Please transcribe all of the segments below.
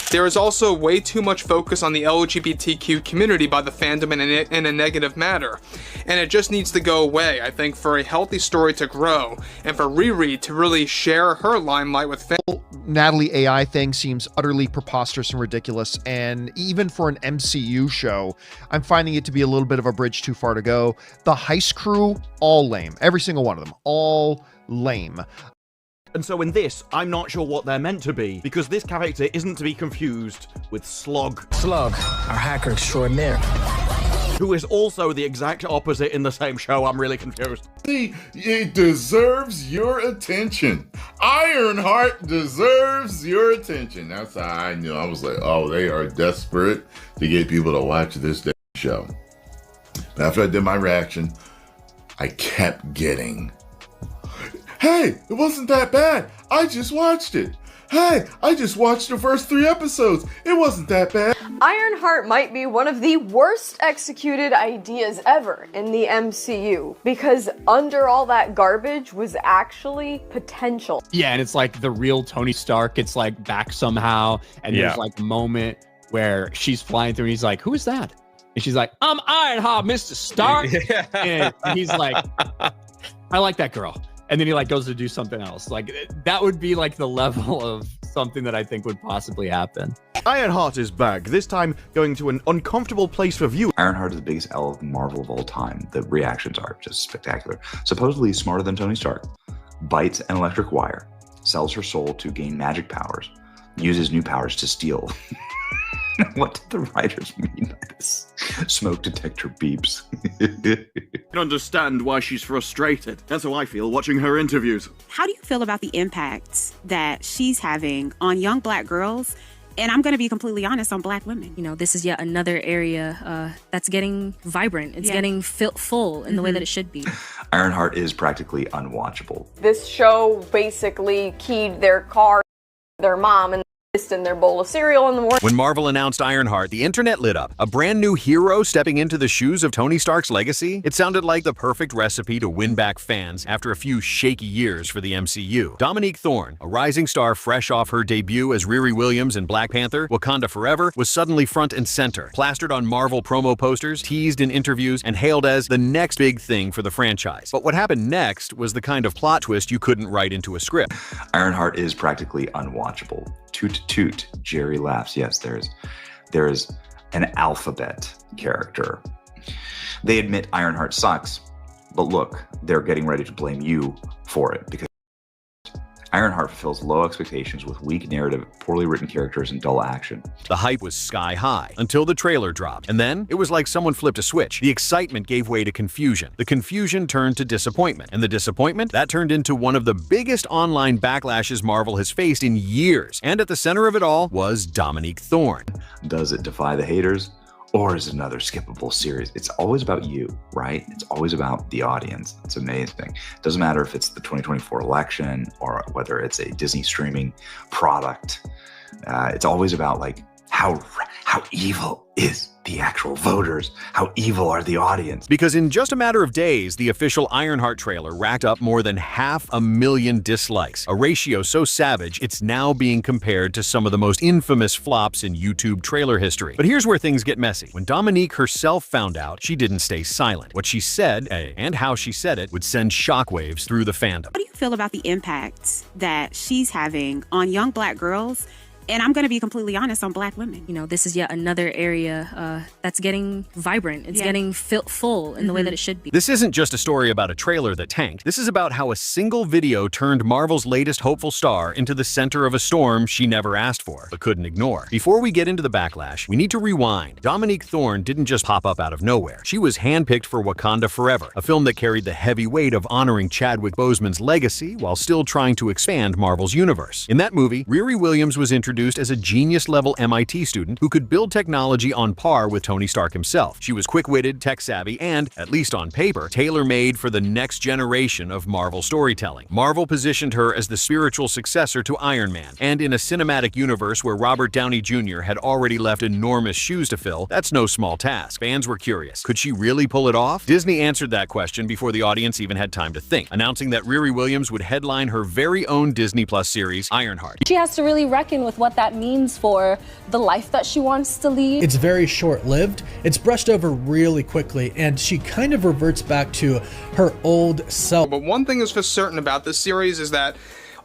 There is also way too much focus on the LGBTQ community by the fandom in a negative manner, and it just needs to go away, I think, for a healthy story to grow, and for Riri to really share her limelight with fans. Natalie AI thing seems utterly preposterous and ridiculous, and even for an MCU show, I'm finding it to be a little bit of a bridge too far to go. The Heist crew, all lame. Every single one of them, all lame. And so in this, I'm not sure what they're meant to be, because this character isn't to be confused with Slog. Slug, our hacker extraordinaire. Who is also the exact opposite in the same show. I'm really confused. It deserves your attention. Ironheart deserves your attention. That's how I knew. I was like, oh, they are desperate to get people to watch this show. But after I did my reaction, I kept getting, hey, it wasn't that bad. I just watched it. Hey, I just watched the first 3 episodes. It wasn't that bad. Ironheart might be one of the worst executed ideas ever in the MCU, because under all that garbage was actually potential. Yeah, and it's like the real Tony Stark gets like back somehow, and there's like a moment where she's flying through and he's like, who is that? And she's like, I'm Ironheart, Mr. Stark. And he's like, I like that girl. And then he like goes to do something else. Like that would be like the level of something that I think would possibly happen. Ironheart is back, this time going to an uncomfortable place for viewers. Ironheart is the biggest L of Marvel of all time. The reactions are just spectacular. Supposedly smarter than Tony Stark, bites an electric wire, sells her soul to gain magic powers, uses new powers to steal. What did the writers mean by this? Smoke detector beeps. I can understand why she's frustrated. That's how I feel watching her interviews. How do you feel about the impact that she's having on young Black girls? And I'm going to be completely honest, on Black women. You know, this is yet another area that's getting vibrant. It's getting full in the way that it should be. Ironheart is practically unwatchable. This show basically keyed their car, their mom, and in their bowl of cereal in the morning. When Marvel announced Ironheart, the internet lit up. A brand new hero stepping into the shoes of Tony Stark's legacy? It sounded like the perfect recipe to win back fans after a few shaky years for the MCU. Dominique Thorne, a rising star fresh off her debut as Riri Williams in Black Panther, Wakanda Forever, was suddenly front and center, plastered on Marvel promo posters, teased in interviews, and hailed as the next big thing for the franchise. But what happened next was the kind of plot twist you couldn't write into a script. Ironheart is practically unwatchable. Toot toot, Jerry laughs. Yes, there is an alphabet character. They admit Ironheart sucks, but look, they're getting ready to blame you for it because Ironheart fulfills low expectations with weak narrative, poorly written characters, and dull action. The hype was sky high until the trailer dropped. And then it was like someone flipped a switch. The excitement gave way to confusion. The confusion turned to disappointment. And the disappointment, that turned into one of the biggest online backlashes Marvel has faced in years. And at the center of it all was Dominique Thorne. Does it defy the haters? Or is it another skippable series? It's always about you, right? It's always about the audience. It's amazing. It doesn't matter if it's the 2024 election or whether it's a Disney streaming product. It's always about like how evil is the actual voters? How evil are the audience? Because in just a matter of days, the official Ironheart trailer racked up more than 500,000 dislikes, a ratio so savage it's now being compared to some of the most infamous flops in YouTube trailer history. But here's where things get messy. When Dominique herself found out, she didn't stay silent. What she said, and how she said it, would send shockwaves through the fandom. How do you feel about the impact that she's having on young Black girls? And I'm going to be completely honest, on Black women. You know, this is yet another area that's getting vibrant. It's getting full in the way that it should be. This isn't just a story about a trailer that tanked. This is about how a single video turned Marvel's latest hopeful star into the center of a storm she never asked for, but couldn't ignore. Before we get into the backlash, we need to rewind. Dominique Thorne didn't just pop up out of nowhere. She was handpicked for Wakanda Forever, a film that carried the heavy weight of honoring Chadwick Boseman's legacy while still trying to expand Marvel's universe. In that movie, Riri Williams was introduced as a genius-level MIT student who could build technology on par with Tony Stark himself. She was quick-witted, tech-savvy, and, at least on paper, tailor-made for the next generation of Marvel storytelling. Marvel positioned her as the spiritual successor to Iron Man, and in a cinematic universe where Robert Downey Jr. had already left enormous shoes to fill, that's no small task. Fans were curious. Could she really pull it off? Disney answered that question before the audience even had time to think, announcing that Riri Williams would headline her very own Disney Plus series, Ironheart. She has to really reckon with what what that means for the life that she wants to lead. It's very short-lived. It's brushed over really quickly, and she kind of reverts back to her old self. But one thing is for certain about this series is that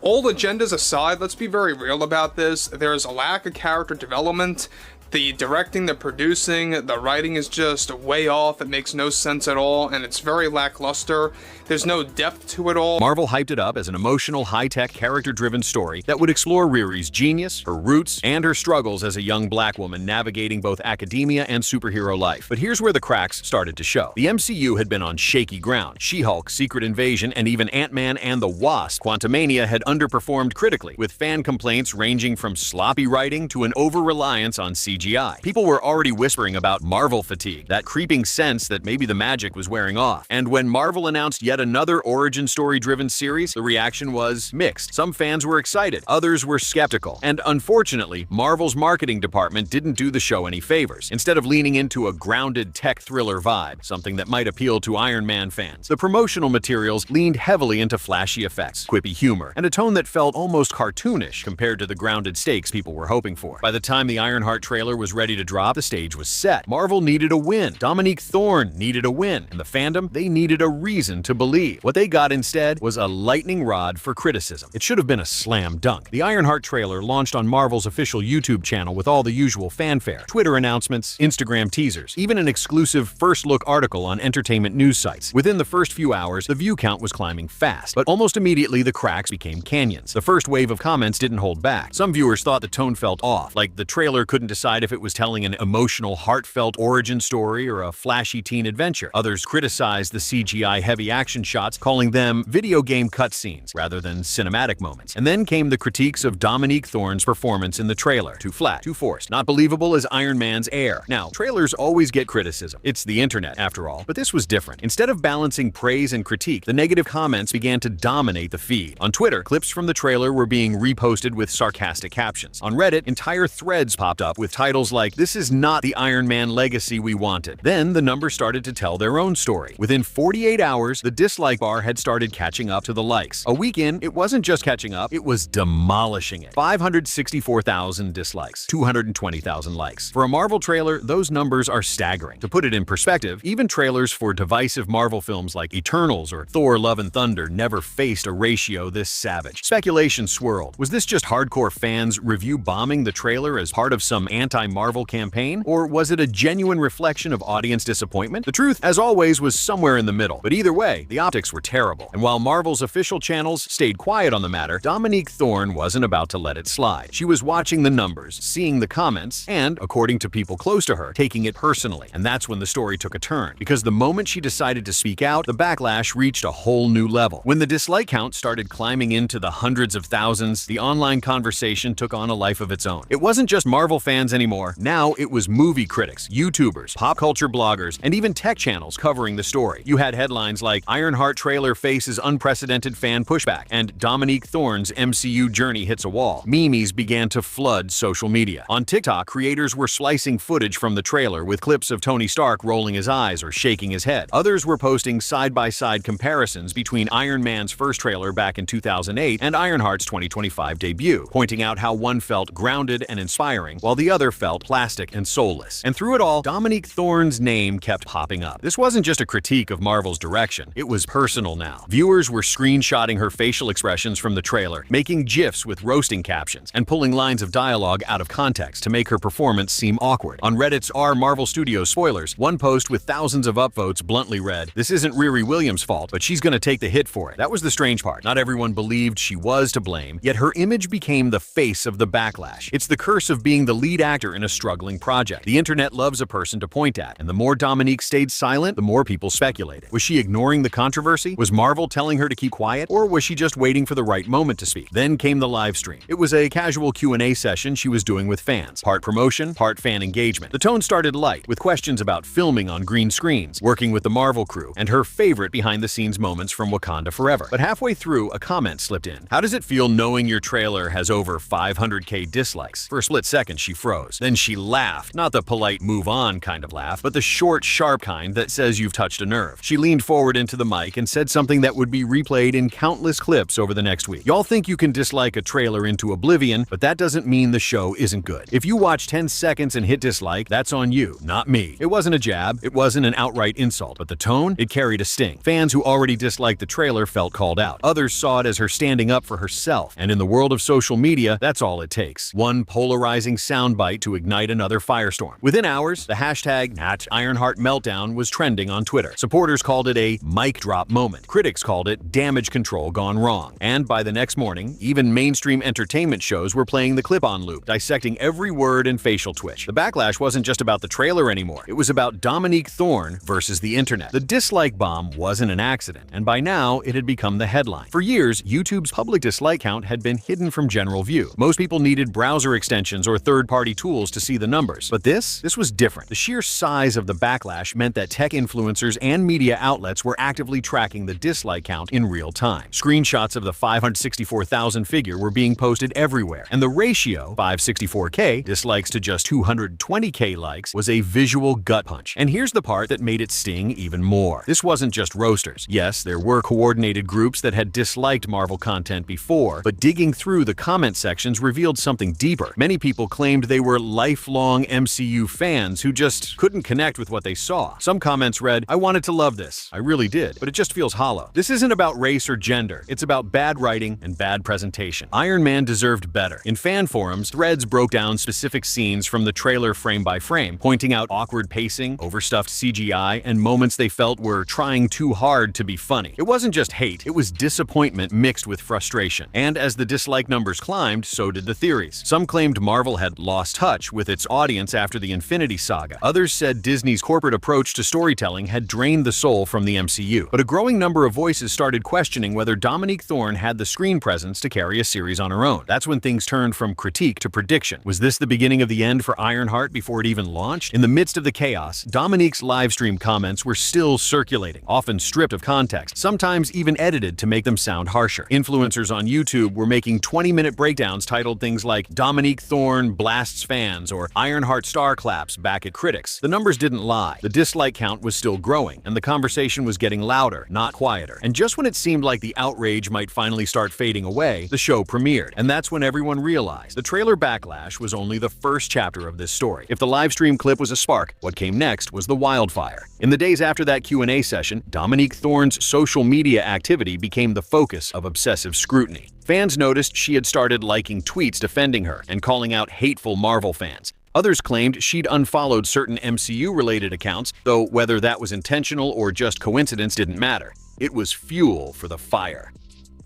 all agendas aside, let's be very real about this. There's a lack of character development. The directing, the producing, the writing is just way off. It makes no sense at all, and it's very lackluster. There's no depth to it all. Marvel hyped it up as an emotional, high-tech, character-driven story that would explore Riri's genius, her roots, and her struggles as a young black woman navigating both academia and superhero life. But here's where the cracks started to show. The MCU had been on shaky ground. She-Hulk, Secret Invasion, and even Ant-Man and the Wasp, Quantumania, had underperformed critically, with fan complaints ranging from sloppy writing to an over-reliance on CGI. People were already whispering about Marvel fatigue, that creeping sense that maybe the magic was wearing off. And when Marvel announced yet another origin story-driven series, the reaction was mixed. Some fans were excited, others were skeptical. And unfortunately, Marvel's marketing department didn't do the show any favors. Instead of leaning into a grounded tech thriller vibe, something that might appeal to Iron Man fans, the promotional materials leaned heavily into flashy effects, quippy humor, and a tone that felt almost cartoonish compared to the grounded stakes people were hoping for. By the time the Ironheart trailer was ready to drop, the stage was set. Marvel needed a win. Dominique Thorne needed a win. And the fandom, they needed a reason to believe. What they got instead was a lightning rod for criticism. It should have been a slam dunk. The Ironheart trailer launched on Marvel's official YouTube channel with all the usual fanfare, Twitter announcements, Instagram teasers, even an exclusive first-look article on entertainment news sites. Within the first few hours, the view count was climbing fast, but almost immediately the cracks became canyons. The first wave of comments didn't hold back. Some viewers thought the tone felt off, like the trailer couldn't decide if it was telling an emotional, heartfelt origin story or a flashy teen adventure. Others criticized the CGI-heavy action shots, calling them video game cutscenes rather than cinematic moments. And then came the critiques of Dominique Thorne's performance in the trailer. Too flat, too forced, not believable as Iron Man's heir. Now, trailers always get criticism. It's the internet, after all. But this was different. Instead of balancing praise and critique, the negative comments began to dominate the feed. On Twitter, clips from the trailer were being reposted with sarcastic captions. On Reddit, entire threads popped up with titles like, "This is not the Iron Man legacy we wanted." Then the numbers started to tell their own story. Within 48 hours, the dislike bar had started catching up to the likes. A week in, it wasn't just catching up, it was demolishing it. 564,000 dislikes, 220,000 likes. For a Marvel trailer, those numbers are staggering. To put it in perspective, even trailers for divisive Marvel films like Eternals or Thor: Love and Thunder never faced a ratio this savage. Speculation swirled. Was this just hardcore fans review bombing the trailer as part of some anti-Marvel campaign? Or was it a genuine reflection of audience disappointment? The truth, as always, was somewhere in the middle. But either way, the optics were terrible. And while Marvel's official channels stayed quiet on the matter, Dominique Thorne wasn't about to let it slide. She was watching the numbers, seeing the comments, and, according to people close to her, taking it personally. And that's when the story took a turn. Because the moment she decided to speak out, the backlash reached a whole new level. When the dislike count started climbing into the hundreds of thousands, the online conversation took on a life of its own. It wasn't just Marvel fans anymore. Now it was movie critics, YouTubers, pop culture bloggers, and even tech channels covering the story. You had headlines like Ironheart trailer faces unprecedented fan pushback and Dominique Thorne's MCU journey hits a wall. Memes began to flood social media. On TikTok, creators were slicing footage from the trailer with clips of Tony Stark rolling his eyes or shaking his head. Others were posting side-by-side comparisons between Iron Man's first trailer back in 2008 and Ironheart's 2025 debut, pointing out how one felt grounded and inspiring while the other felt plastic and soulless. And through it all, Dominique Thorne's name kept popping up. This wasn't just a critique of Marvel's direction, it was personal now. Viewers were screenshotting her facial expressions from the trailer, making GIFs with roasting captions, and pulling lines of dialogue out of context to make her performance seem awkward. On Reddit's R Marvel Studios spoilers, one post with thousands of upvotes bluntly read, "This isn't Riri Williams' fault, but she's gonna take the hit for it." That was the strange part. Not everyone believed she was to blame, yet her image became the face of the backlash. It's the curse of being the lead actor in a struggling project. The internet loves a person to point at, and the more Dominique stayed silent, the more people speculated. Was she ignoring the controversy? Was Marvel telling her to keep quiet? Or was she just waiting for the right moment to speak? Then came the live stream. It was a casual Q&A session she was doing with fans. Part promotion, part fan engagement. The tone started light, with questions about filming on green screens, working with the Marvel crew, and her favorite behind-the-scenes moments from Wakanda Forever. But halfway through, a comment slipped in. "How does it feel knowing your trailer has over 500K dislikes?" For a split second, she froze. nose. Then she laughed, not the polite move on kind of laugh, but the short, sharp kind that says you've touched a nerve. She leaned forward into the mic and said something that would be replayed in countless clips over the next week. Y'all think you can dislike a trailer into oblivion, but that doesn't mean the show isn't good. If you watch 10 seconds and hit dislike, that's on you, not me. It wasn't a jab, it wasn't an outright insult, but the tone, it carried a sting. Fans who already disliked the trailer felt called out. Others saw it as her standing up for herself, and in the world of social media, that's all it takes. One polarizing soundbite to ignite another firestorm. Within hours, the hashtag #Ironheart meltdown was trending on Twitter. Supporters called it a mic drop moment. Critics called it damage control gone wrong. And by the next morning, even mainstream entertainment shows were playing the clip on loop, dissecting every word and facial twitch. The backlash wasn't just about the trailer anymore. It was about Dominique Thorne versus the internet. The dislike bomb wasn't an accident, and by now, it had become the headline. For years, YouTube's public dislike count had been hidden from general view. Most people needed browser extensions or third-party tools to see the numbers. But this was different. The sheer size of the backlash meant that tech influencers and media outlets were actively tracking the dislike count in real time. Screenshots of the 564,000 figure were being posted everywhere, and the ratio, 564K dislikes to just 220K likes, was a visual gut punch. And here's the part that made it sting even more. This wasn't just roasters. Yes, there were coordinated groups that had disliked Marvel content before, but digging through the comment sections revealed something deeper. Many people claimed they were lifelong MCU fans who just couldn't connect with what they saw. Some comments read, "I wanted to love this. I really did, but it just feels hollow." This isn't about race or gender. It's about bad writing and bad presentation. Iron Man deserved better. In fan forums, threads broke down specific scenes from the trailer frame by frame, pointing out awkward pacing, overstuffed CGI, and moments they felt were trying too hard to be funny. It wasn't just hate, it was disappointment mixed with frustration. And as the dislike numbers climbed, so did the theories. Some claimed Marvel had lost touch with its audience after the Infinity Saga. Others said Disney's corporate approach to storytelling had drained the soul from the MCU. But a growing number of voices started questioning whether Dominique Thorne had the screen presence to carry a series on her own. That's when things turned from critique to prediction. Was this the beginning of the end for Ironheart before it even launched? In the midst of the chaos, Dominique's livestream comments were still circulating, often stripped of context, sometimes even edited to make them sound harsher. Influencers on YouTube were making 20-minute breakdowns titled things like "Dominique Thorne blasts fans" or "Ironheart star claps back at critics." The numbers didn't lie. The dislike count was still growing, and the conversation was getting louder, not quieter. And just when it seemed like the outrage might finally start fading away, the show premiered. And that's when everyone realized the trailer backlash was only the first chapter of this story. If the livestream clip was a spark, what came next was the wildfire. In the days after that Q&A session, Dominique Thorne's social media activity became the focus of obsessive scrutiny. Fans noticed she had started liking tweets defending her and calling out hateful Marvel fans. Others claimed she'd unfollowed certain MCU-related accounts, though whether that was intentional or just coincidence didn't matter. It was fuel for the fire.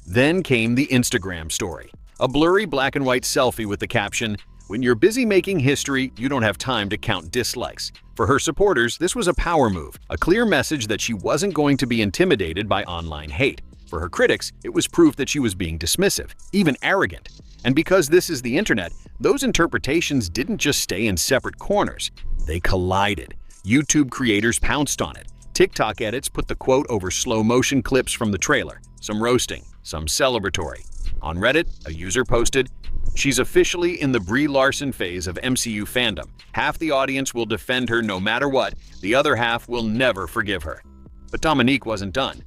Then came the Instagram story. A blurry black and white selfie with the caption, "When you're busy making history, you don't have time to count dislikes." For her supporters, this was a power move, a clear message that she wasn't going to be intimidated by online hate. For her critics, it was proof that she was being dismissive, even arrogant. And because this is the internet, those interpretations didn't just stay in separate corners. They collided. YouTube creators pounced on it. TikTok edits put the quote over slow-motion clips from the trailer, some roasting, some celebratory. On Reddit, a user posted, "She's officially in the Brie Larson phase of MCU fandom. Half the audience will defend her no matter what, the other half will never forgive her." But Dominique wasn't done.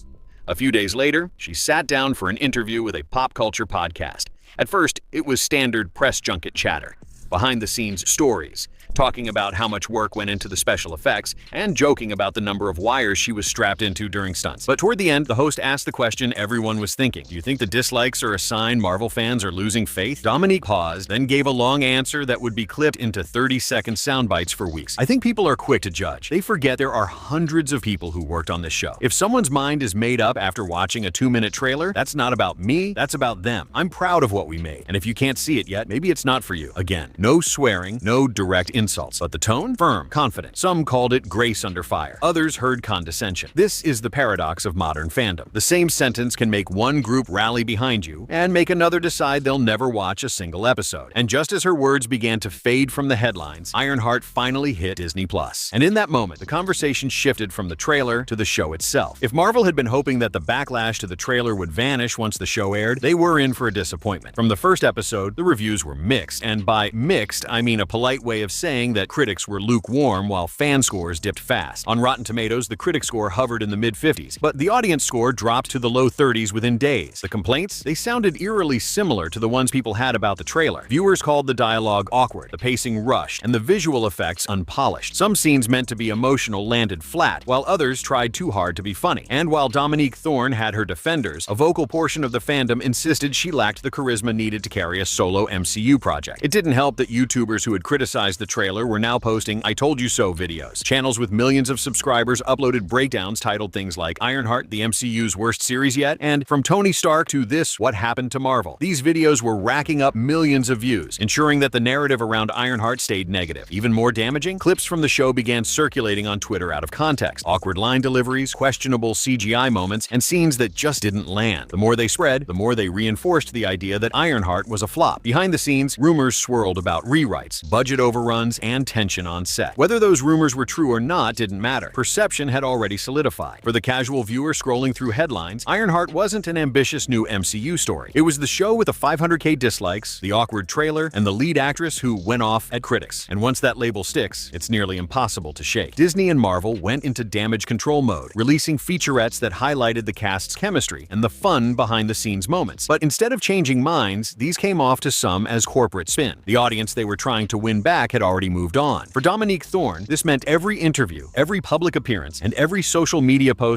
A few days later, she sat down for an interview with a pop culture podcast. At first, it was standard press junket chatter, behind-the-scenes stories, talking about how much work went into the special effects, and joking about the number of wires she was strapped into during stunts. But toward the end, the host asked the question everyone was thinking. Do you think the dislikes are a sign Marvel fans are losing faith? Dominique paused, then gave a long answer that would be clipped into 30-second sound bites for weeks. I think people are quick to judge. They forget there are hundreds of people who worked on this show. If someone's mind is made up after watching a 2-minute trailer, that's not about me, that's about them. I'm proud of what we made, and if you can't see it yet, maybe it's not for you. Again, no swearing, no direct insults, but the tone? Firm, confident. Some called it grace under fire. Others heard condescension. This is the paradox of modern fandom. The same sentence can make one group rally behind you and make another decide they'll never watch a single episode. And just as her words began to fade from the headlines, Ironheart finally hit Disney+. And in that moment, the conversation shifted from the trailer to the show itself. If Marvel had been hoping that the backlash to the trailer would vanish once the show aired, they were in for a disappointment. From the first episode, the reviews were mixed, and by mixed, I mean a polite way of saying that critics were lukewarm while fan scores dipped fast. On Rotten Tomatoes, the critic score hovered in the mid-50s, but the audience score dropped to the low 30s within days. The complaints? They sounded eerily similar to the ones people had about the trailer. Viewers called the dialogue awkward, the pacing rushed, and the visual effects unpolished. Some scenes meant to be emotional landed flat, while others tried too hard to be funny. And while Dominique Thorne had her defenders, a vocal portion of the fandom insisted she lacked the charisma needed to carry a solo MCU project. It didn't help that YouTubers who had criticized the trailer were now posting "I told you so" videos. Channels with millions of subscribers uploaded breakdowns titled things like "Ironheart, the MCU's worst series yet?" and "From Tony Stark to this, what happened to Marvel?" These videos were racking up millions of views, ensuring that the narrative around Ironheart stayed negative. Even more damaging, clips from the show began circulating on Twitter out of context. Awkward line deliveries, questionable CGI moments, and scenes that just didn't land. The more they spread, the more they reinforced the idea that Ironheart was a flop. Behind the scenes, rumors swirled about rewrites, budget overruns, and tension on set. Whether those rumors were true or not didn't matter. Perception had already solidified. For the casual viewer scrolling through headlines, Ironheart wasn't an ambitious new MCU story. It was the show with the 500K dislikes, the awkward trailer, and the lead actress who went off at critics. And once that label sticks, it's nearly impossible to shake. Disney and Marvel went into damage control mode, releasing featurettes that highlighted the cast's chemistry and the fun behind-the-scenes moments. But instead of changing minds, these came off to some as corporate spin. The audience they were trying to win back had already moved on. For Dominique Thorne, this meant every interview, every public appearance, and every social media post,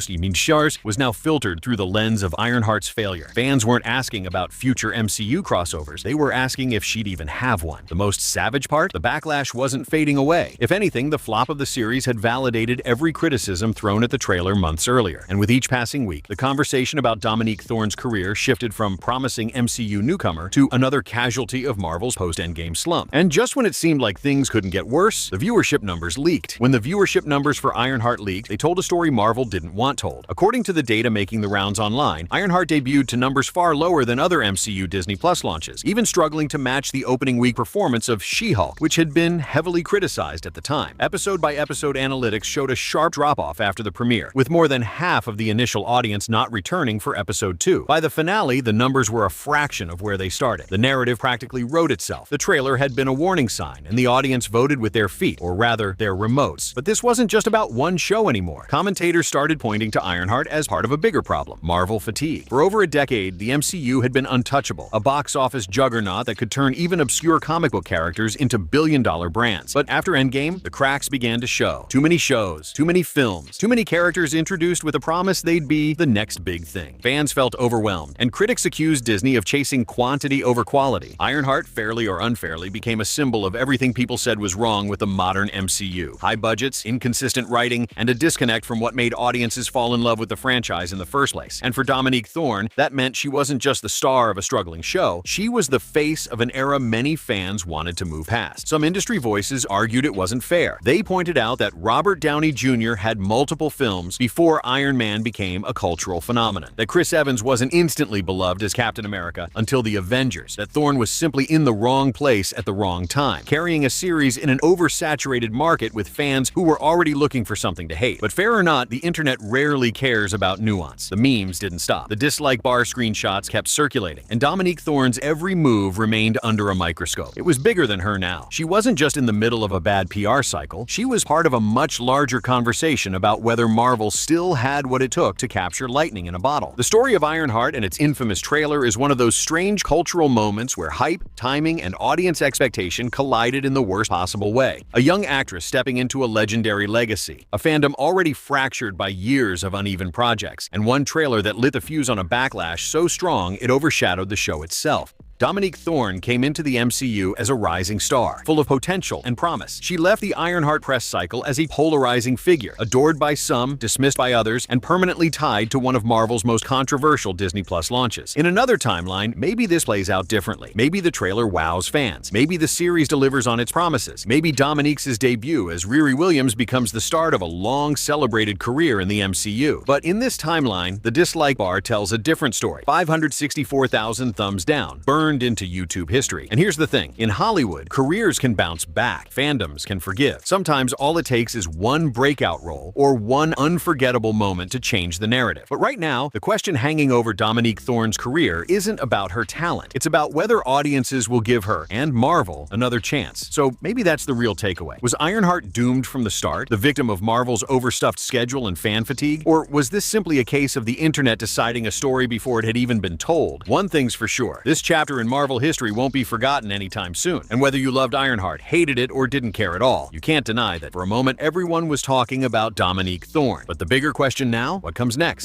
was now filtered through the lens of Ironheart's failure. Fans weren't asking about future MCU crossovers, they were asking if she'd even have one. The most savage part? The backlash wasn't fading away. If anything, the flop of the series had validated every criticism thrown at the trailer months earlier. And with each passing week, the conversation about Dominique Thorne's career shifted from promising MCU newcomer to another casualty of Marvel's post-Endgame slump. And just when it seemed like things couldn't get worse, the viewership numbers leaked. When the viewership numbers for Ironheart leaked, they told a story Marvel didn't want told. According to the data making the rounds online, Ironheart debuted to numbers far lower than other MCU Disney Plus launches, even struggling to match the opening week performance of She-Hulk, which had been heavily criticized at the time. Episode-by-episode analytics showed a sharp drop-off after the premiere, with more than half of the initial audience not returning for episode 2. By the finale, the numbers were a fraction of where they started. The narrative practically wrote itself. The trailer had been a warning sign, and the audience voted with their feet, or rather, their remotes. But this wasn't just about one show anymore. Commentators started pointing to Ironheart as part of a bigger problem: Marvel fatigue. For over a decade, the MCU had been untouchable, a box office juggernaut that could turn even obscure comic book characters into billion-dollar brands. But after Endgame, the cracks began to show. Too many shows, too many films, too many characters introduced with a promise they'd be the next big thing. Fans felt overwhelmed, and critics accused Disney of chasing quantity over quality. Ironheart, fairly or unfairly, became a symbol of everything people said was wrong with the modern MCU. High budgets, inconsistent writing, and a disconnect from what made audiences fall in love with the franchise in the first place. And for Dominique Thorne, that meant she wasn't just the star of a struggling show, she was the face of an era many fans wanted to move past. Some industry voices argued it wasn't fair. They pointed out that Robert Downey Jr. had multiple films before Iron Man became a cultural phenomenon, that Chris Evans wasn't instantly beloved as Captain America until the Avengers, that Thorne was simply in the wrong place at the wrong time, carrying a series in an oversaturated market with fans who were already looking for something to hate. But fair or not, the internet rarely cares about nuance. The memes didn't stop. The dislike bar screenshots kept circulating, and Dominique Thorne's every move remained under a microscope. It was bigger than her now. She wasn't just in the middle of a bad PR cycle, she was part of a much larger conversation about whether Marvel still had what it took to capture lightning in a bottle. The story of Ironheart and its infamous trailer is one of those strange cultural moments where hype, timing, and audience expectation collided in the worst possible way. A young actress stepping into a legendary legacy, a fandom already fractured by years of uneven projects, and one trailer that lit the fuse on a backlash so strong it overshadowed the show itself. Dominique Thorne came into the MCU as a rising star, full of potential and promise. She left the Ironheart press cycle as a polarizing figure, adored by some, dismissed by others, and permanently tied to one of Marvel's most controversial Disney Plus launches. In another timeline, maybe this plays out differently. Maybe the trailer wows fans. Maybe the series delivers on its promises. Maybe Dominique's debut as Riri Williams becomes the start of a long celebrated career in the MCU. But in this timeline, the dislike bar tells a different story. 564,000 thumbs down, burned into YouTube history. And here's the thing, in Hollywood, careers can bounce back, fandoms can forgive. Sometimes all it takes is one breakout role or one unforgettable moment to change the narrative. But right now, the question hanging over Dominique Thorne's career isn't about her talent. It's about whether audiences will give her, and Marvel, another chance. So maybe that's the real takeaway. Was Ironheart doomed from the start, the victim of Marvel's overstuffed schedule and fan fatigue? Or was this simply a case of the internet deciding a story before it had even been told? One thing's for sure, this chapter in Marvel history won't be forgotten anytime soon. And whether you loved Ironheart, hated it, or didn't care at all, you can't deny that for a moment everyone was talking about Dominique Thorne. But the bigger question now, what comes next?